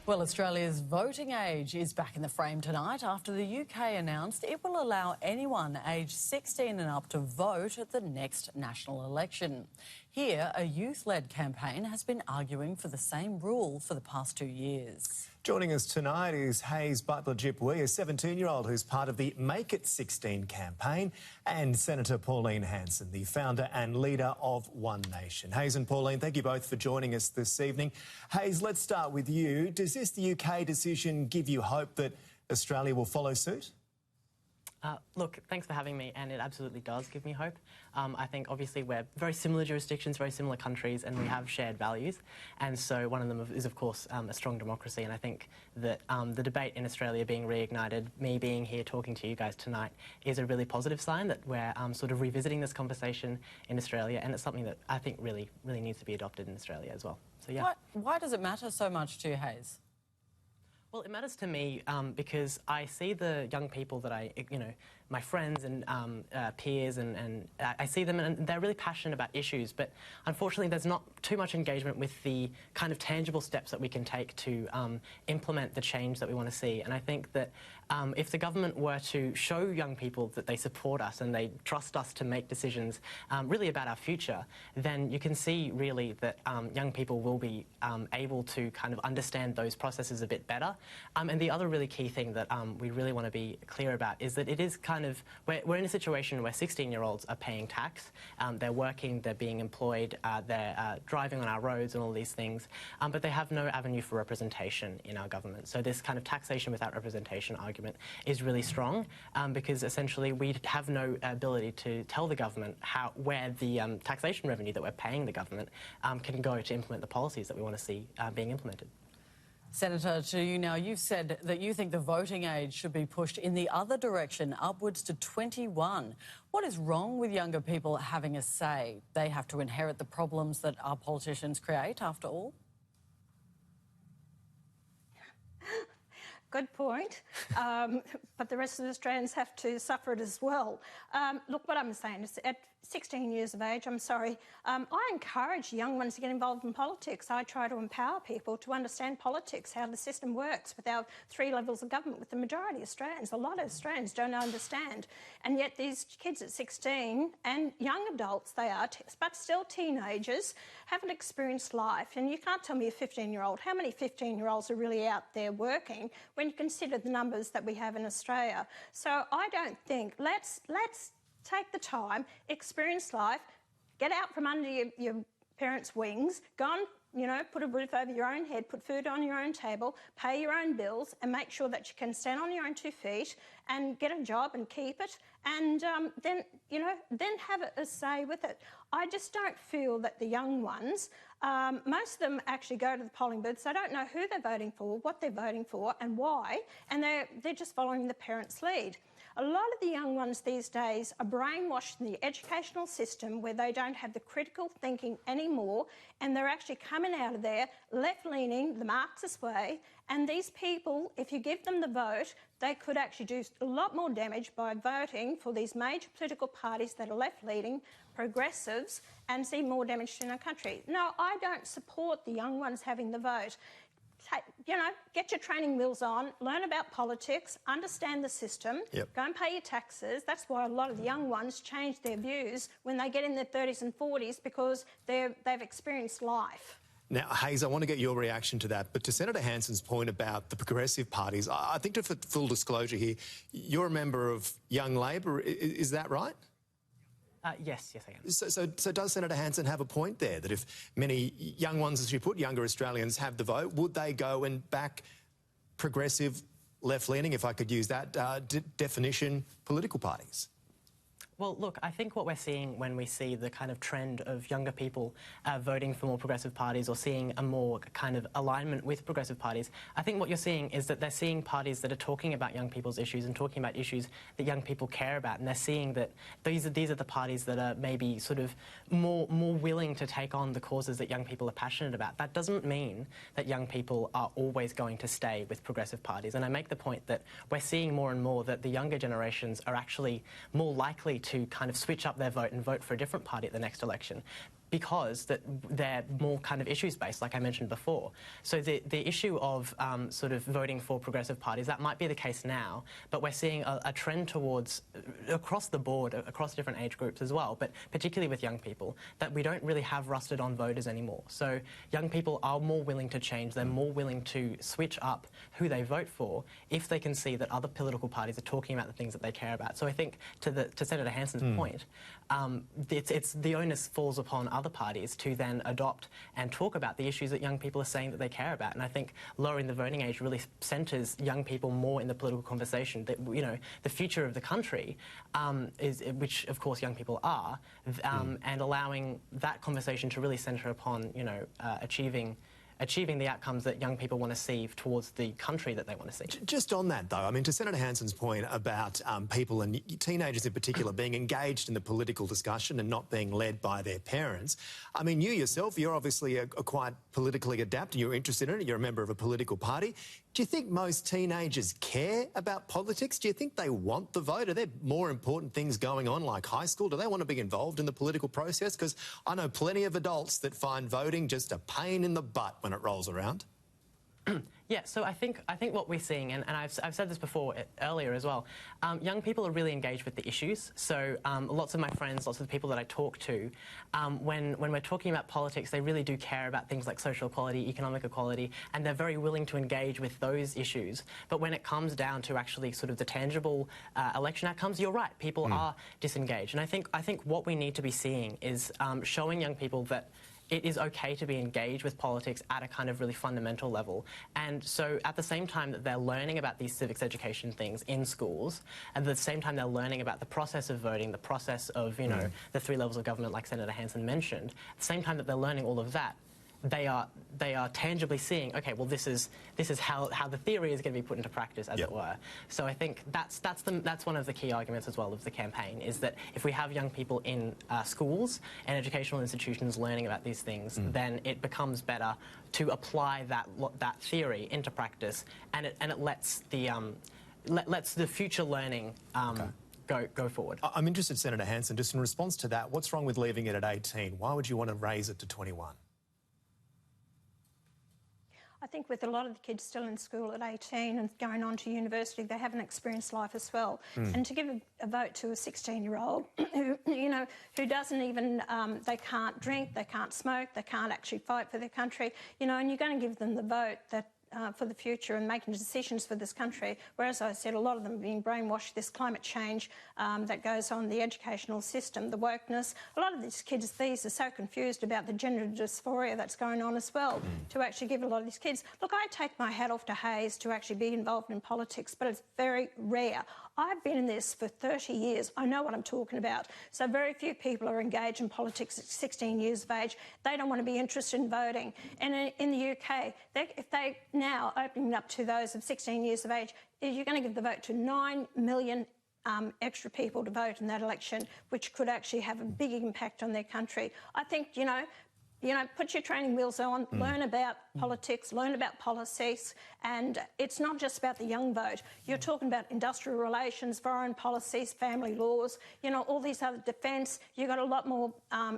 Well, Australia's voting age is back in the frame tonight after the UK announced it will allow anyone aged 16 and up to vote at the next national election. Here, a youth-led campaign has been arguing for the same rule for the past 2 years. Joining us tonight is Hayes Butler-Jipwee, a 17-year-old who's part of the Make It 16 campaign, and Senator Pauline Hanson, the founder and leader of One Nation. Hayes and Pauline, thank you both for joining us this evening. Hayes, let's start with you. Does the UK decision give you hope that Australia will follow suit? Look, thanks for having me, and it absolutely does give me hope. I think obviously we're very similar jurisdictions, very similar countries, and we have shared values. And so one of them is, of course, a strong democracy. And I think that the debate in Australia being reignited, me being here talking to you guys tonight, is a really positive sign that we're sort of revisiting this conversation in Australia, and it's something that I think really needs to be adopted in Australia as well. So yeah. Why does it matter so much to you, Hayes? Well, it matters to me because I see the young people that my friends and peers, and I see them and they're really passionate about issues, but unfortunately there's not too much engagement with the kind of tangible steps that we can take to implement the change that we want to see. And I think that if the government were to show young people that they support us and they trust us to make decisions really about our future, then you can see really that young people will be able to kind of understand those processes a bit better. And the other really key thing that we really want to be clear about is that it is kind of, we're in a situation where 16-year-olds are paying tax, they're working, they're being employed, they're driving on our roads and all these things, but they have no avenue for representation in our government. So this kind of taxation without representation argument is really strong because essentially we have no ability to tell the government where the taxation revenue that we're paying the government can go to implement the policies that we want to see being implemented. Senator, to you now, you've said that you think the voting age should be pushed in the other direction, upwards to 21. What is wrong with younger people having a say? They have to inherit the problems that our politicians create, after all? Good point, but the rest of the Australians have to suffer it as well. Look, what I'm saying is at 16 years of age, I'm sorry, I encourage young ones to get involved in politics. I try to empower people to understand politics, how the system works with our 3 levels of government, with the majority of Australians. A lot of Australians don't understand. And yet these kids at 16, and young adults they are, but still teenagers, haven't experienced life. And you can't tell me a 15-year-old, how many 15-year-olds are really out there working when you consider the numbers that we have in Australia. So I don't think, let's take the time, experience life, get out from under your parents' wings, go and, put a roof over your own head, put food on your own table, pay your own bills, and make sure that you can stand on your own 2 feet and get a job and keep it, and then have a say with it. I just don't feel that the young ones, most of them actually go to the polling booths. They don't know who they're voting for, what they're voting for, and why, and they're just following the parents' lead. A lot of the young ones these days are brainwashed in the educational system where they don't have the critical thinking anymore, and they're actually coming out of there left-leaning, the Marxist way, and these people, if you give them the vote, they could actually do a lot more damage by voting for these major political parties that are left-leaning, progressives, and see more damage in our country. No, I don't support the young ones having the vote. Get your training wheels on, learn about politics, understand the system, Go and pay your taxes. That's why a lot of the young ones change their views when they get in their 30s and 40s, because they've experienced life. Now, Hayes, I want to get your reaction to that, but to Senator Hanson's point about the progressive parties, I think, for full disclosure here, you're a member of Young Labor, is that right? Yes, I am. So does Senator Hanson have a point there, that if many young ones, as you put, younger Australians have the vote, would they go and back progressive, left-leaning, if I could use that definition, political parties? Well, look, I think what we're seeing when we see the kind of trend of younger people voting for more progressive parties or seeing a more kind of alignment with progressive parties, I think what you're seeing is that they're seeing parties that are talking about young people's issues and talking about issues that young people care about, and they're seeing that these are the parties that are maybe sort of more willing to take on the causes that young people are passionate about. That doesn't mean that young people are always going to stay with progressive parties, and I make the point that we're seeing more and more that the younger generations are actually more likely to kind of switch up their vote and vote for a different party at the next election. because they're more kind of issues-based, like I mentioned before. So the issue of sort of voting for progressive parties, that might be the case now, but we're seeing a trend towards, across the board, across different age groups as well, but particularly with young people, that we don't really have rusted-on voters anymore. So young people are more willing to change, they're more willing to switch up who they vote for if they can see that other political parties are talking about the things that they care about. So I think, to Senator Hanson's point, it's the onus falls upon other parties to then adopt and talk about the issues that young people are saying that they care about. And I think lowering the voting age really centres young people more in the political conversation. That, you know, the future of the country which of course young people are, and allowing that conversation to really centre upon, you know, achieving the outcomes that young people want to see towards the country that they want to see. Just on that, though, I mean, to Senator Hanson's point about people and teenagers in particular being engaged in the political discussion and not being led by their parents, I mean, you yourself, you're obviously a quite politically adept and you're interested in it, you're a member of a political party. Do you think most teenagers care about politics? Do you think they want the vote? Are there more important things going on, like high school? Do they want to be involved in the political process? Because I know plenty of adults that find voting just a pain in the butt when it rolls around. Yeah, so I think what we're seeing, and I've said this before earlier as well, young people are really engaged with the issues. So lots of my friends, lots of the people that I talk to, when we're talking about politics, they really do care about things like social equality, economic equality, and they're very willing to engage with those issues. But when it comes down to actually sort of the tangible election outcomes, you're right, people are disengaged. And I think what we need to be seeing is showing young people that it is okay to be engaged with politics at a kind of really fundamental level. And so at the same time that they're learning about these civics education things in schools, and at the same time they're learning about the process of voting, the process of, you know, the 3 levels of government like Senator Hanson mentioned, at the same time that they're learning all of that, they are tangibly seeing, okay, well, this is how the theory is going to be put into practice, as it were. So I think that's one of the key arguments as well of the campaign, is that if we have young people in schools and educational institutions learning about these things, then it becomes better to apply that theory into practice, and it lets the future learning go forward. I'm interested, Senator Hanson, just in response to that, what's wrong with leaving it at 18? Why would you want to raise it to 21? I think with a lot of the kids still in school at 18 and going on to university, they haven't experienced life as well. And to give a vote to a 16-year-old who doesn't even, they can't drink, they can't smoke, they can't actually fight for their country, and you're going to give them the vote that for the future and making decisions for this country, whereas I said a lot of them are being brainwashed, this climate change that goes on, the educational system, the wokeness. A lot of these kids, these are so confused about the gender dysphoria that's going on as well, to actually give a lot of these kids. Look, I take my hat off to Hayes to actually be involved in politics, but it's very rare. I've been in this for 30 years. I know what I'm talking about. So very few people are engaged in politics at 16 years of age. They don't want to be interested in voting. And in the UK, if they now opening up to those of 16 years of age, you're going to give the vote to 9 million extra people to vote in that election, which could actually have a big impact on their country. I think, put your training wheels on, learn about politics, learn about policies, and it's not just about the young vote. You're talking about industrial relations, foreign policies, family laws, all these other defence. You've got a lot more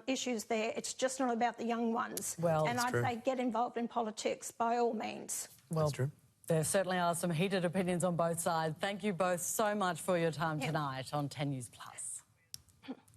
issues there. It's just not about the young ones. Well, and I'd say get involved in politics by all means. Well, that's true. There certainly are some heated opinions on both sides. Thank you both so much for your time tonight on 10 News Plus.